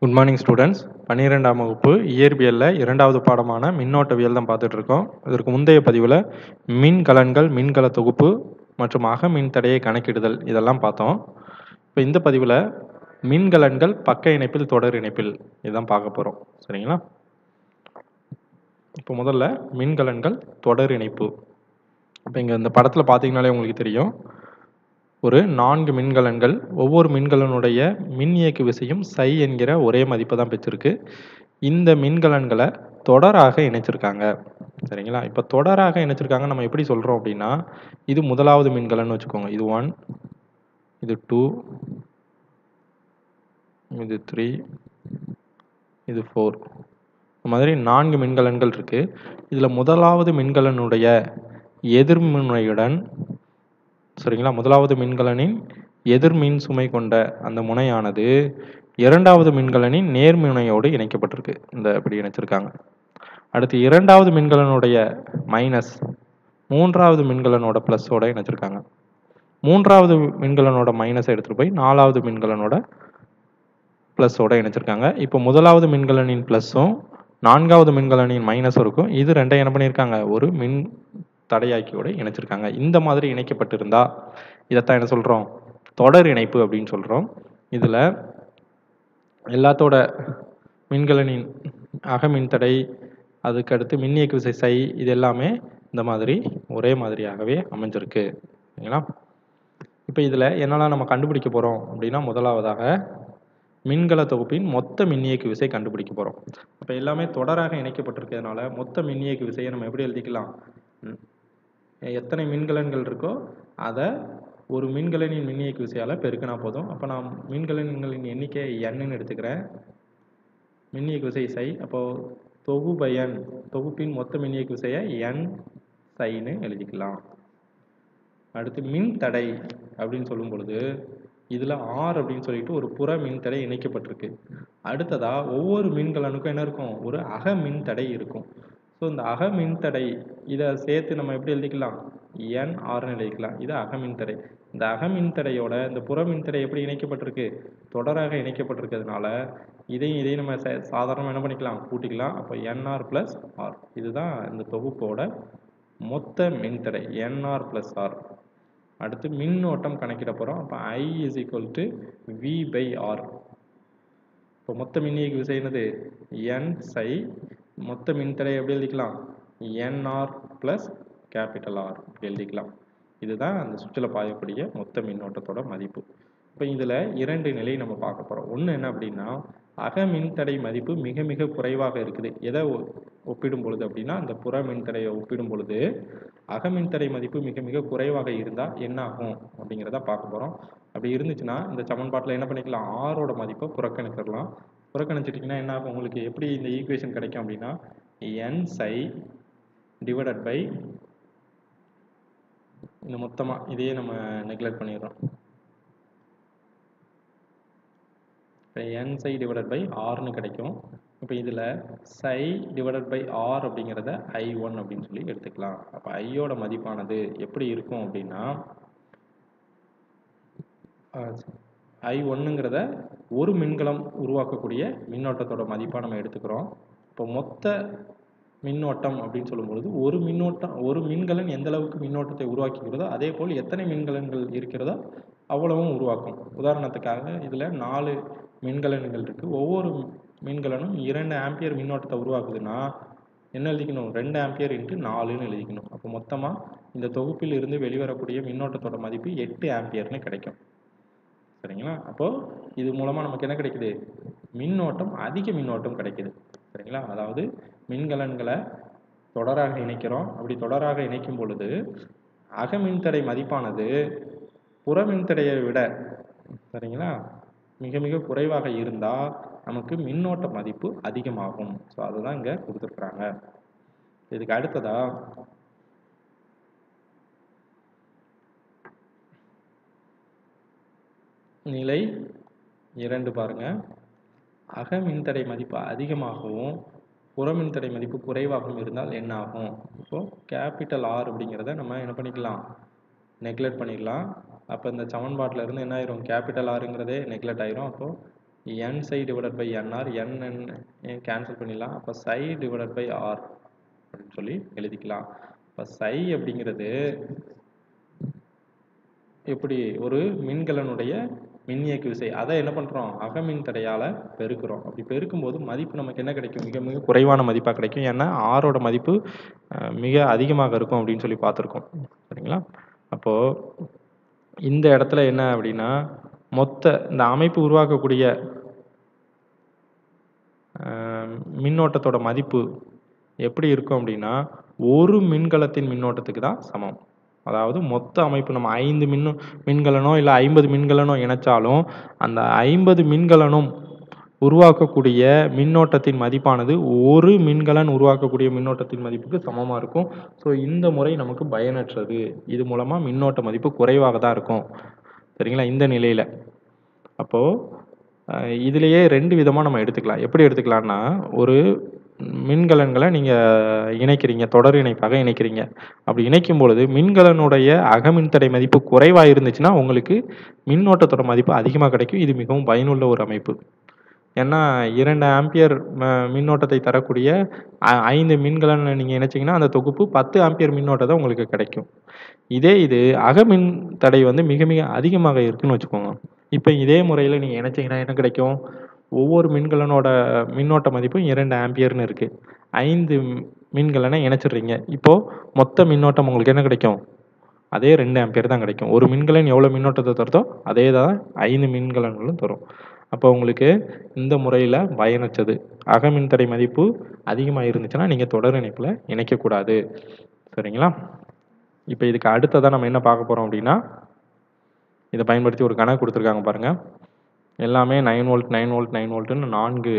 Good morning students. 12ஆம் வகுப்பு இயற்பியலில் 2வது பாடமான மின்னோட்டவியல் தான் பார்த்துட்டு இருக்கோம். இதற்கு முந்தைய பதிவில் மின்கலன்கள், மின்கல தொகுப்பு மற்றும் அக மின்தடையை கணக்கிடுதல் இதெல்லாம் பார்த்தோம். இப்போ இந்த பதிவில் மின்கலன்கள் பக்க இணைப்பில் தொடர் இணைப்பில் இதுதான் பார்க்க போகிறோம். சரிங்களா? இப்போ முதல்ல மின்கலன்கள் தொடர் இணைப்பு. இப்போ இங்கே இந்த படத்தில் பார்த்தீங்கனாலே உங்களுக்கு தெரியும், ஒரு 4 மின்கலன்கள், ஒவ்வொரு மின்கலனுடைய மின் இயக்கு விசையும் சை என்கிற ஒரே மதிப்பை தான் பெற்றிருக்கு. இந்த மின்கலன்களை தொடராக இணைச்சிருக்காங்க. சரிங்களா? இப்போ தொடராக இணைச்சிருக்காங்க நம்ம எப்படி சொல்கிறோம் அப்படின்னா, இது முதலாவது மின்கலன் வச்சுக்கோங்க. இது 1, இது 2, இது 3, இது 4. இந்த மாதிரி 4 மின்கலன்கள் இருக்கு. இதில் முதலாவது மின்கலனுடைய எதிர்முனையுடன், சரிங்களா, முதலாவது மின்கலனின் எதிர்மின் சுமை கொண்ட அந்த முனையானது இரண்டாவது மின்கலனின் நேர்முனையோடு இணைக்கப்பட்டிருக்கு. இந்த இப்படி இணைச்சிருக்காங்க. அடுத்து இரண்டாவது மின்கலனுடைய மைனஸ் மூன்றாவது மின்கலனோட பிளஸோட இணைச்சிருக்காங்க. மூன்றாவது மின்கலனோட மைனஸை எடுத்துட்டு போய் நாலாவது மின்கலனோட பிளஸோட இணைச்சிருக்காங்க. இப்போ முதலாவது மின்கலனின் பிளஸும் நான்காவது மின்கலனின் மைனஸும் இருக்கும். இது ரெண்டையும் என்ன பண்ணியிருக்காங்க, ஒரு மின் தடையாக்கியோட இணைச்சிருக்காங்க. இந்த மாதிரி இணைக்கப்பட்டிருந்தா இதைத்தான் என்ன சொல்றோம், தொடர் இணைப்பு அப்படின்னு சொல்றோம். இதுல எல்லாத்தோட மின்கலனின் அக மின்தடை, அதுக்கு அடுத்து மின் இயக்கு விசை சை, இது எல்லாமே இந்த மாதிரி ஒரே மாதிரியாகவே அமைஞ்சிருக்கு. சரிங்களா? இப்போ இதில் என்னெல்லாம் நம்ம கண்டுபிடிக்க போகிறோம் அப்படின்னா, முதலாவதாக மின்கல தொகுப்பின் மொத்த மின் இயக்கு விசை கண்டுபிடிக்க போகிறோம். இப்போ எல்லாமே தொடராக இணைக்கப்பட்டிருக்கிறதுனால மொத்த மின் இயக்கு விசையை நம்ம எப்படி எழுதிக்கலாம், எத்தனை மின்கலன்கள் இருக்கோ அதை ஒரு மின்கலனின் மின் இயக்கு விசையால் பெருக்கினா போதும். அப்போ நான் மின்கலன்களின் எண்ணிக்கை n எடுத்துக்கிறேன், மின் இயக்கு விசை சை. அப்போது தொகுபயன், தொகுப்பின் மொத்த மின் இயக்கு விசையை n சைன்னு எழுதிக்கலாம். அடுத்து மின் தடை அப்படின்னு சொல்லும் பொழுது இதில் ஆர் அப்படின்னு சொல்லிட்டு ஒரு புற மின்தடை இணைக்கப்பட்டிருக்கு. அடுத்ததா ஒவ்வொரு மின்கலனுக்கும் என்ன இருக்கும், ஒரு அக மின்தடை இருக்கும். ஸோ இந்த அக மின்தடை இதை சேர்த்து நம்ம எப்படி எழுதிக்கலாம், n ஆர்னு எழுதிக்கலாம். இது அக மின்தடை. இந்த அக மின்தடையோட இந்த புற மின்தடை எப்படி இணைக்கப்பட்டிருக்கு, தொடராக இணைக்கப்பட்டிருக்கிறதுனால இதையும் நம்ம சாதாரணமாக என்ன பண்ணிக்கலாம், கூட்டிக்கலாம். அப்போ nr + r. இதுதான் இந்த தொகுப்போட மொத்த மின்தடை, nr + r. அடுத்து மின்னோட்டம் கணக்கிட போகிறோம். அப்போ I = V/R. இப்போ மொத்த மின் இயக்கு விசை என்னது, n சை. மொத்த மின்தடை எப்படி எழுதிக்கலாம், nr + R எழுதிக்கலாம். இதுதான் அந்த சுற்றில் பாயக்கூடிய மொத்த மின்னோட்டத்தோட மதிப்பு. இப்போ இதில் 2 நிலை நம்ம பார்க்க போகிறோம். ஒன்று என்ன அப்படின்னா, அக மின்தடை மதிப்பு மிக மிக குறைவாக இருக்குது. எதை ஒப்பிடும் பொழுது அப்படின்னா, அந்த புற மின்தடையை ஒப்பிடும் பொழுது அக மின்தடை மதிப்பு மிக மிக குறைவாக இருந்தால் என்ன ஆகும் அப்படிங்கிறத பார்க்க போகிறோம். அப்படி இருந்துச்சுன்னா இந்த சமன்பாட்டில் என்ன பண்ணிக்கலாம், ஆரோட மதிப்பை புறக்கணிச்சிடலாம். புறக்கணிச்சிட்டிங்கன்னா என்ன ஆகும், உங்களுக்கு எப்படி இந்த ஈக்குவேஷன் கிடைக்கும் அப்படின்னா, n சை டிவைடட் பை இந்த மொத்தமாக இதையே நம்ம நெக்லெக்ட் பண்ணிடுறோம். இப்போ n சை டிவைடட் பை ஆர்னு கிடைக்கும். இப்போ இதில் சை டிவைடட் பை ஆர் அப்படிங்கிறத I1 அப்படின்னு சொல்லி எடுத்துக்கலாம். அப்போ ஐயோட மதிப்பானது எப்படி இருக்கும் அப்படின்னா, I1ங்கிறத ஒரு மின்கலம் உருவாக்கக்கூடிய மின்னோட்டத்தோட மதிப்பாக நம்ம எடுத்துக்கிறோம். இப்போ மொத்த மின்னோட்டம் அப்படின்னு சொல்லும்பொழுது ஒரு மின்கலன் எந்த அளவுக்கு மின்னோட்டத்தை உருவாக்குகிறதோ அதே போல் எத்தனை மின்கலன்கள் இருக்கிறதோ அவ்வளவும் உருவாக்கும். உதாரணத்துக்காக இதில் 4 மின்கலன்கள் இருக்குது. ஒவ்வொரு மின்கலனும் 2 ஆம்பியர் மின்னோட்டத்தை உருவாக்குதுன்னா என்ன எழுதிக்கணும், 2 ஆம்பியர் × 4ன்னு எழுதிக்கணும். அப்போ மொத்தமாக இந்த தொகுப்பில் இருந்து வெளிவரக்கூடிய மின்னோட்டத்தோட மதிப்பு 8 ஆம்பியர்னு கிடைக்கும். சரிங்களா? அப்போது இது மூலமாக நமக்கு என்ன கிடைக்குது, மின்னோட்டம், அதிக மின்னோட்டம் கிடைக்குது. சரிங்களா? அதாவது மின்கலன்களை தொடராக இணைக்கிறோம். அப்படி தொடராக இணைக்கும் பொழுது அக மின்தடை மதிப்பானது புற மின்தடையை விட, சரிங்களா, மிக மிக குறைவாக இருந்தால் நமக்கு மின்னோட்ட மதிப்பு அதிகமாகும். ஸோ அதுதான் இங்கே கொடுத்துருக்குறாங்க. இதுக்கு அடுத்ததா நிலை 2 பாருங்க. அக மின்தடை மதிப்பு அதிகமாகவும் புற மின்தடை மதிப்பு குறைவாகவும் இருந்தால் என்ன ஆகும். இப்போது கேபிட்டல் ஆர் அப்படிங்கிறத நம்ம என்ன பண்ணிக்கலாம், நெக்லெக்ட் பண்ணிடலாம். அப்போ இந்த சமன்பாட்டில் இருந்து என்ன ஆயிரும், கேபிட்டல் ஆருங்கிறதே நெக்லெக்ட் ஆயிரும். அப்போது n psi divided by nr n cancel பண்ணிடலாம். அப்போ psi டிவைடட் பை r அப்படின்னு சொல்லி எழுதிக்கலாம். இப்போ psi அப்படிங்கிறது எப்படி ஒரு மின்கலனுடைய மின்னியக்கு விசை. அதை என்ன பண்ணுறோம், அகமின் தடையால் பெருக்கிறோம். அப்படி பெருக்கும்போது மதிப்பு நமக்கு என்ன கிடைக்கும், மிக மிக குறைவான மதிப்பாக கிடைக்கும். ஏன்னா ஆரோட மதிப்பு மிக அதிகமாக இருக்கும் அப்படின்னு சொல்லி பார்த்துருக்கோம். சரிங்களா? அப்போது இந்த இடத்துல என்ன அப்படின்னா, மொத்த இந்த அமைப்பு உருவாக்கக்கூடிய மின்னோட்டத்தோட மதிப்பு எப்படி இருக்கும் அப்படின்னா, ஒரு மின்கலத்தின் மின்னோட்டத்துக்கு தான் சமம். அதாவது மொத்த அமைப்பு நம்ம 5 மின்கலனோ இல்லை 50 மின்கலனோ இணைச்சாலும் அந்த 50 மின்கலனும் உருவாக்கக்கூடிய மின்னோட்டத்தின் மதிப்பானது ஒரு மின்கலன் உருவாக்கக்கூடிய மின்னோட்டத்தின் மதிப்புக்கு சமமாக இருக்கும். ஸோ இந்த முறை நமக்கு பயனற்றது. இது மூலமாக மின்னோட்ட மதிப்பு குறைவாக தான் இருக்கும். சரிங்களா? இந்த நிலையில் அப்போது இதுலேயே 2 விதமாக நம்ம எடுத்துக்கலாம். எப்படி எடுத்துக்கலாம்னா, ஒரு மின்கலன்களை நீங்கள் இணைக்கிறீங்க, தொடர் இணைப்பாக இணைக்கிறீங்க. அப்படி இணைக்கும் பொழுது மின்கலனுடைய அகமின்தடை மதிப்பு குறைவாக இருந்துச்சுன்னா உங்களுக்கு மின்னோட்டத்தோட மதிப்பு அதிகமாக கிடைக்கும். இது மிகவும் பயனுள்ள ஒரு அமைப்பு. ஏன்னா 2 ஆம்பியர் மின்னோட்டத்தை தரக்கூடிய 5 மின்கலனை நீங்கள் இணைச்சிங்கன்னா அந்த தொகுப்பு 10 ஆம்பியர் மின்னோட்டத்தை உங்களுக்கு கிடைக்கும். இது அகமின் தடை வந்து மிக மிக அதிகமாக இருக்குன்னு வச்சுக்கோங்க. இப்போ இதே முறையில் நீங்கள் இணைச்சிங்கன்னா என்ன கிடைக்கும், ஒவ்வொரு மின்கலனோட மின்னோட்ட மதிப்பும் 2 ஆம்பியர்னு இருக்குது. 5 மின்கலனை இணைச்சிடுறீங்க. இப்போது மொத்த மின்னோட்டம் உங்களுக்கு என்ன கிடைக்கும், அதே 2 ஆம்பியர் தான் கிடைக்கும். ஒரு மின்கலன் எவ்வளோ மின்னோட்டத்தை தருதோ அதே தான் 5 மின்கலன்களும் தரும். அப்போ உங்களுக்கு இந்த முறையில் பயனற்றது. அகமின்தடை மதிப்பு அதிகமாக இருந்துச்சுன்னா நீங்கள் தொடர் இணைப்பில் இணைக்கக்கூடாது. சரிங்களா? இப்போ இதுக்கு அடுத்ததான் நம்ம என்ன பார்க்க போகிறோம் அப்படின்னா, இதை பயன்படுத்தி ஒரு கணக்கு கொடுத்துருக்காங்க பாருங்கள். எல்லாமே 9 வோல்ட் 9 வோல்ட் 9 வோல்ட்டுன்னு 4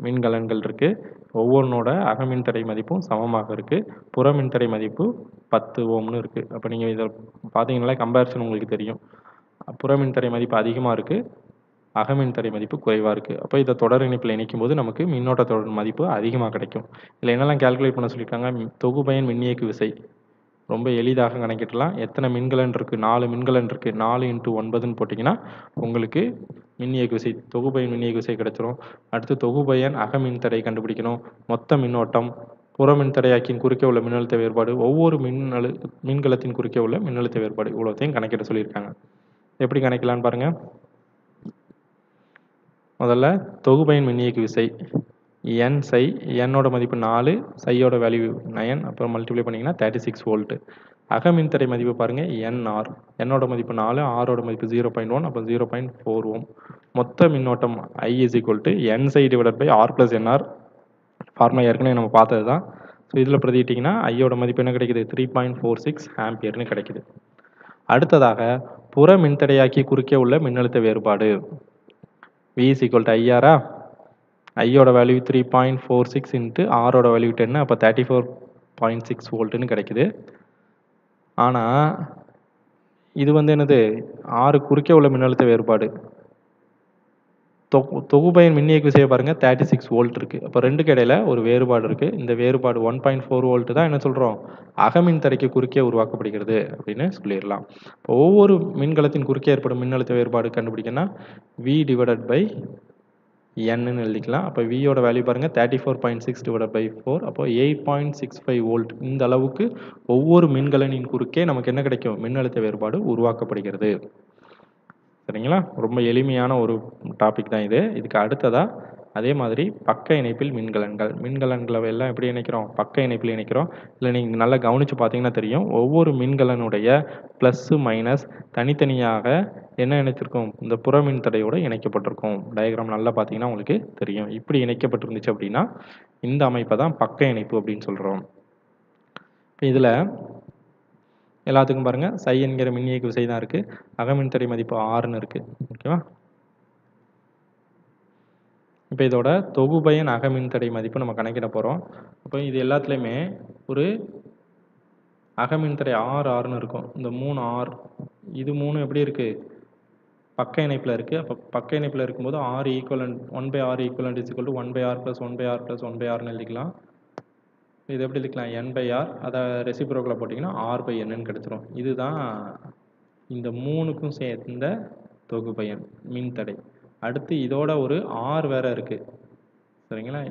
மின்கலன்கள் இருக்குது. ஒவ்வொன்றோட அகமின்தடை மதிப்பும் சமமாக இருக்குது. புற மின்தடை மதிப்பு 10 ஓம்னு இருக்குது. அப்போ நீங்கள் இதை பார்த்தீங்கன்னா கம்பேரிசன் உங்களுக்கு தெரியும். புற மின்தடை மதிப்பு அதிகமாக இருக்குது, அகமின்தடை மதிப்பு குறைவாக இருக்குது. அப்போ இதை தொடர் இணைப்பில் இணைக்கும் போது நமக்கு மின்னோட்டத்தோட மதிப்பு அதிகமாக கிடைக்கும். இதில் என்னெல்லாம் கால்குலேட் பண்ண சொல்லியிருக்காங்க, தொகுபயன் மின்னியக்கு விசை ரொம்ப எளிதாக கணக்கிடலாம். எத்தனை மின்கலன் இருக்குது, 4 மின்கலன் இருக்குது. 4 × 9ன்னு போட்டிங்கன்னா உங்களுக்கு மின்னியக்கு விசை, தொகுபயன் மின்னியக்கு விசை கிடைச்சிரும். அடுத்து தொகுபயன் அகமின்தடை கண்டுபிடிக்கணும். மொத்த மின்னோட்டம், புற மின்தடையாக்கின் குறுக்கே உள்ள மின்னழுத்த வேறுபாடு, ஒவ்வொரு மின்கலத்தின் குறுக்கே உள்ள மின்னழுத்த வேறுபாடு, இவ்வளோத்தையும் கணக்கிட சொல்லியிருக்காங்க. எப்படி கணக்கிடலான்னு பாருங்கள். முதல்ல தொகுபயன் மின்னியக்கு விசை n psi, என்னோட மதிப்பு 4, psiயோட வேல்யூ 9, அப்புறம் மல்டிப்ளை பண்ணிங்கன்னா 36 வோல்ட்டு. அகமின்தடை மதிப்பு பாருங்கள் nr, என்னோட மதிப்பு 4, ஆரோட மதிப்பு 0.1, அப்போ 0.4 ஓம். மொத்த மின்னோட்டம் I n psi divided by r + nr, formula ஏற்கனவே நம்ம பார்த்தது தான். ஸோ இதில் பிரதிட்டிங்கன்னா ஐயோட மதிப்பு என்ன கிடைக்குது, 3.46 ஆம்பியர்னு கிடைக்குது. அடுத்ததாக புற மின்தடையாக்கி குறுக்கே உள்ள மின்னழுத்த வேறுபாடு V IR, ஐயோட வேல்யூ 3.46 இன்ட்டு ஆரோட வேல்யூ 10, அப்போ 34.6 வோல்ட்டுன்னு கிடைக்குது. ஆனால் இது வந்து என்னது, 6 குறுக்கே உள்ள மின்னழுத்த வேறுபாடு. தொகுபயன் மின்னியக்கு விசையை பாருங்கள் 36 வோல்ட் இருக்குது. அப்போ ரெண்டுக்கு இடையில ஒரு வேறுபாடு இருக்குது. இந்த வேறுபாடு 1.4 வோல்ட்டு தான் என்ன சொல்கிறோம், அகமின் தடைக்கு குறுக்கே உருவாக்கப்படுகிறது அப்படின்னு சொல்லிடலாம். இப்போ ஒவ்வொரு மின்கலத்தின் குறுக்கே ஏற்படும் மின்னழுத்த வேறுபாடு கண்டுபிடிக்கணும்னா V டிவைடட் பை Nன்னு எழுதிக்கலாம். அப்போ Vயோட வேல்யூ பாருங்கள் 34.6 டிவைடட் பை 4, அப்போ 8.65 வோல்ட். இந்த அளவுக்கு ஒவ்வொரு மின்கலனின் குறுக்கே நமக்கு என்ன கிடைக்கும், மின்னழுத்த வேறுபாடு உருவாக்கப்படுகிறது. சரிங்களா? ரொம்ப எளிமையான ஒரு டாபிக் தான் இது. இதுக்கு அடுத்ததாக அதே மாதிரி பக்க இணைப்பில் மின்கலன்களை எல்லாம் எப்படி இணைக்கிறோம், பக்க இணைப்பில் இணைக்கிறோம். இல்லை நீங்கள் நல்லா கவனித்து பார்த்தீங்கன்னா தெரியும், ஒவ்வொரு மின்கலனுடைய ப்ளஸ்ஸு மைனஸ் தனித்தனியாக என்ன இணைத்திருக்கும், இந்த புற மின்தடையோடு இணைக்கப்பட்டிருக்கும். டயக்ராம் நல்லா பார்த்தீங்கன்னா உங்களுக்கு தெரியும். இப்படி இணைக்கப்பட்டிருந்துச்சு அப்படின்னா இந்த அமைப்பை தான் பக்க இணைப்பு அப்படின்னு சொல்கிறோம். இதில் எல்லாத்துக்கும் பாருங்கள் psi என்கிற மின்னியக்கு விசை தான் இருக்குது, அகமின்தடை மதிப்பு 6ன்னு இருக்குது. ஓகேவா? இப்போ இதோட தொகுபயன் அகமின்தடை மதிப்பு நம்ம கணக்கிட போகிறோம். அப்போ இது எல்லாத்துலேயுமே ஒரு அகமின்தடை R இருக்கும். இந்த 3 R, இது 3 எப்படி இருக்குது, பக்க இணைப்பில் இருக்குது. அப்போ பக்க இணைப்பில் இருக்கும்போது R equivalent 1/R equivalent is equal to 1/R + 1/R + 1/Rன்னு எழுதிக்கலாம். இது எப்படி எழுதிக்கலாம், n/R, அதை ரெசிப்ரோக்கில் போட்டிங்கன்னா R/Nன்னு கிடச்சிரும். இதுதான் இந்த 3க்கும் சேர்ந்த தொகுபயன் மின்தடை. அடுத்து இதோட ஒரு ஆர் வேற இருக்குது, சரிங்களா?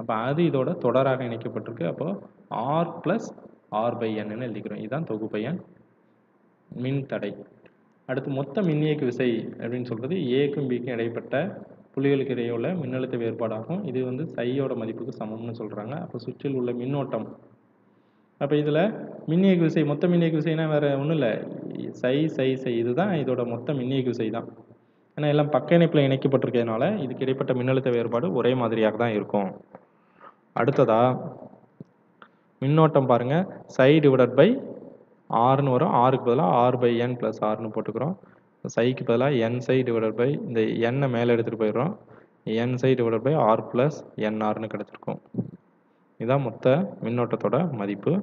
அப்போ அது இதோட தொடராக இணைக்கப்பட்டிருக்கு. அப்போது ஆர் ப்ளஸ் ஆர் பை என்னு எழுதிக்கிறோம். இதுதான் தொகுபயன் மின் தடை. அடுத்து மொத்த மின்னியக்கு விசை அப்படின்னு சொல்கிறது ஏக்கும் பிக்கும் இடைப்பட்ட புள்ளிகளுக்கு இடையே உள்ள மின்னழுத்த வேறுபாடாகும். இது வந்து சையோட மதிப்புக்கு சமம்னு சொல்கிறாங்க. அப்போ சுற்றில் உள்ள மின்னோட்டம், அப்போ இதில் மின்னியக்கு விசை, மொத்த மின்னியக்கு விசைனா வேறு ஒன்றும் இல்லை, சை சை சை, இதுதான் இதோட மொத்த மின்னியக்கு விசை தான். ஏன்னா எல்லாம் பக்க இணைப்பில் இணைக்கப்பட்டிருக்கிறதுனால இதுக்கு இடைப்பட்ட மின்னழுத்த வேறுபாடு ஒரே மாதிரியாக தான் இருக்கும். அடுத்ததா மின்னோட்டம் பாருங்கள், சை டிவைடட் பை ஆர்னு வரும். ஆருக்கு பதிலாக ஆர் பை என் ப்ளஸ் ஆர்னு போட்டுக்கிறோம். சைக்கு பதிலாக என் சை டிவைடட் பை இந்த எண்ணை மேலே எடுத்துகிட்டு போயிடுறோம், என் சை டிவைடட் பை ஆர் ப்ளஸ் என்ஆர்னு கிடச்சிருக்கும். இதுதான் மொத்த மின்னோட்டத்தோட மதிப்பு.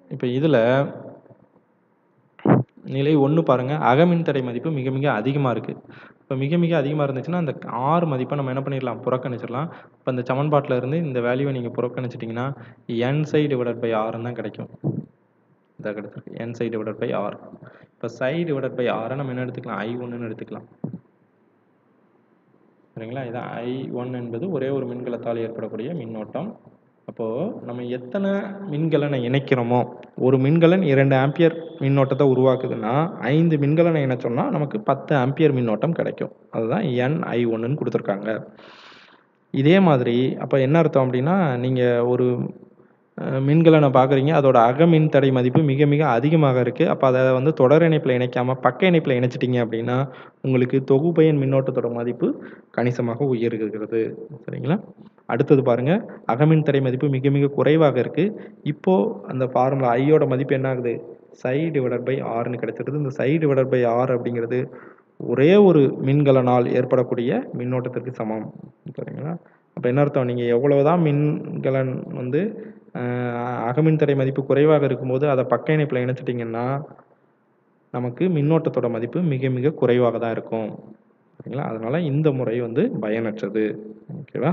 இப்போ இதில் நிலை 1 பாருங்கள், அகமின்தடை மதிப்பு மிக மிக அதிகமாக இருக்குது. இப்போ மிக மிக அதிகமாக இருந்துச்சுன்னா அந்த ஆர் மதிப்பை நம்ம என்ன பண்ணிடலாம், புறக்கணிச்சிடலாம். இப்போ இந்த சமன்பாட்டில் இருந்து இந்த வேல்யூவை நீங்கள் புறக்கணிச்சிட்டிங்கன்னா என் சை டிவைடட் பை ஆர்னு தான் கிடைக்கும். இதாக கிடைச்சிருக்கு, என் சை டிவைடட் பை ஆர். இப்போ சை டிவைடட் பை ஆரை நம்ம என்ன எடுத்துக்கலாம், I1ன்னு எடுத்துக்கலாம், சரிங்களா? இதான் I1 என்பது ஒரே ஒரு மின்கலத்தால் ஏற்படக்கூடிய மின்னோட்டம். அப்போது நம்ம எத்தனை மின்கலனை இணைக்கிறோமோ, ஒரு மின்கலன் 2 ஆம்பியர் மின்னோட்டத்தை உருவாக்குதுன்னா 5 மின்கலனை இணைச்சோம்னா நமக்கு 10 ஆம்பியர் மின்னோட்டம் கிடைக்கும். அதுதான் NI1ன்னு கொடுத்துருக்காங்க. இதே மாதிரி அப்போ என்ன அர்த்தம் அப்படின்னா, நீங்கள் ஒரு மின்கலனை பார்க்குறீங்க, அதோட அகமின் தடை மதிப்பு மிக மிக அதிகமாக இருக்குது. அப்போ அதை வந்து தொடர் இணைப்பில் இணைக்காமல் பக்க இணைப்பில் இணைச்சிட்டிங்க அப்படின்னா உங்களுக்கு தொகுபயன் மின்னோட்டத்தோட மதிப்பு கணிசமாக உயர்கிறது, சரிங்களா? அடுத்தது பாருங்கள், அகமின் தடை மதிப்பு மிக மிக குறைவாக இருக்குது. இப்போது அந்த ஃபார்முலா ஐயோட மதிப்பு என்ன ஆகுது, சை டிவைடட் பை ஆர்னு கிடைச்சிருது. இந்த சை டிவைடட் பை ஆர் அப்படிங்கிறது ஒரே ஒரு மின்கலனால் ஏற்படக்கூடிய மின்னோட்டத்திற்கு சமம், சரிங்களா? அப்போ என்ன அர்த்தம், நீங்கள் எவ்வளவுதான் மின்கலன் வந்து அகமின் தடை மதிப்பு குறைவாக இருக்கும்போது அதை பக்க இணைப்பில் இணைச்சிட்டிங்கன்னா நமக்கு மின்னோட்டத்தோட மதிப்பு மிக மிக குறைவாக தான் இருக்கும், சரிங்களா? அதனால் இந்த முறை வந்து பயனற்றது, ஓகேவா?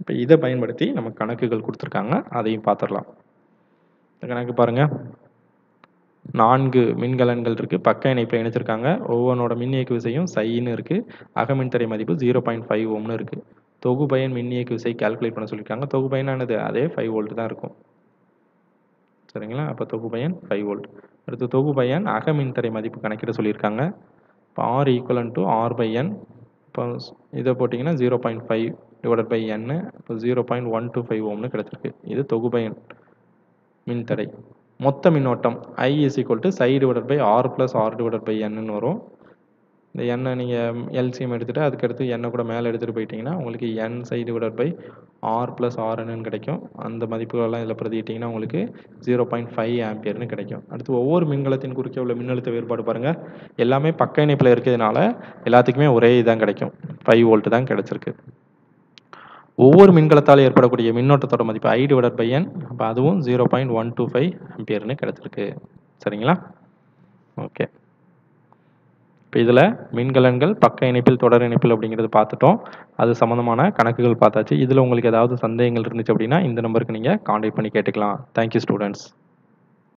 இப்போ இதை பயன்படுத்தி நம்ம கணக்குகள் கொடுத்துருக்காங்க, அதையும் பார்த்துடலாம். இந்த கணக்கு பாருங்கள், 4 மின்கலன்கள் இருக்குது, பக்க இணைப்பில் இணைச்சிருக்காங்க. ஒவ்வொன்றோட மின்னியக்கு விசையும் சைன்னு இருக்குது. அகமின் தடை மதிப்பு 0.5 ஓம்னு இருக்குது. தொகுபயன் மின்னியக்கு விசை கால்குலேட் பண்ண சொல்லியிருக்காங்க. தொகுபயனானது அதே 5 வோல்ட் தான் இருக்கும், சரிங்களா? அப்போ தொகுபயன் 5 வோல்ட். அடுத்து தொகுபயன் அகமின் தடை மதிப்பு கணக்கிட சொல்லியிருக்காங்க. இப்போ ஆர் ஈக்குவலன் டு ஆர் பை என். இப்போ இதை போட்டிங்கன்னா 0.5 டிவைடட் பை என், இப்போ 0.125 ஓம்னு கிடச்சிருக்கு. இது தொகுபயன் மின்தடை. மொத்த மின்னோட்டம் I இஸ் ஈக்குவல் டு சை divided by R plus R divided by என்னு வரும். இந்த எண்ணை நீங்கள் எல்சிஎம் எடுத்துகிட்டு அதுக்கடுத்து எண்ணை கூட மேலே எடுத்துகிட்டு போயிட்டீங்கன்னா உங்களுக்கு என் சை டிவைடட் பை ஆர் ப்ளஸ் ஆர்ன்னு கிடைக்கும். அந்த மதிப்புகளெல்லாம் இதில் பிரதிட்டிங்கன்னா உங்களுக்கு 0.5 ஆம்பியர்னு கிடைக்கும். அடுத்து ஒவ்வொரு மின்கலத்தின் குறுக்கே உள்ள மின்னழுத்த வேறுபாடு பாருங்கள், எல்லாமே பக்க இணைப்பில் இருக்கிறதுனால எல்லாத்துக்குமே ஒரே இதான் கிடைக்கும், 5 வோல்ட் தான் கிடைச்சிருக்கு. ஒவ்வொரு மின்கலத்தால் ஏற்படக்கூடிய மின்னோட்டத்தோட மதிப்பு I டிவைடட் பை என், அப்போ அதுவும் 0.125 ஆம்பியர்னு கிடைச்சிருக்கு, சரிங்களா? ஓகே, இப்போ இதில் மின்கலன்கள் பக்க இணைப்பில் தொடர் இணைப்பில் அப்படிங்கிறது பார்த்துட்டோம். அது சம்மந்தமான கணக்குகள் பார்த்தாச்சு. இதில் உங்களுக்கு ஏதாவது சந்தேகங்கள் இருந்துச்சு அப்படின்னா இந்த நம்பருக்கு நீங்கள் கான்டாக்ட் பண்ணி கேட்டுக்கலாம். Thank you students.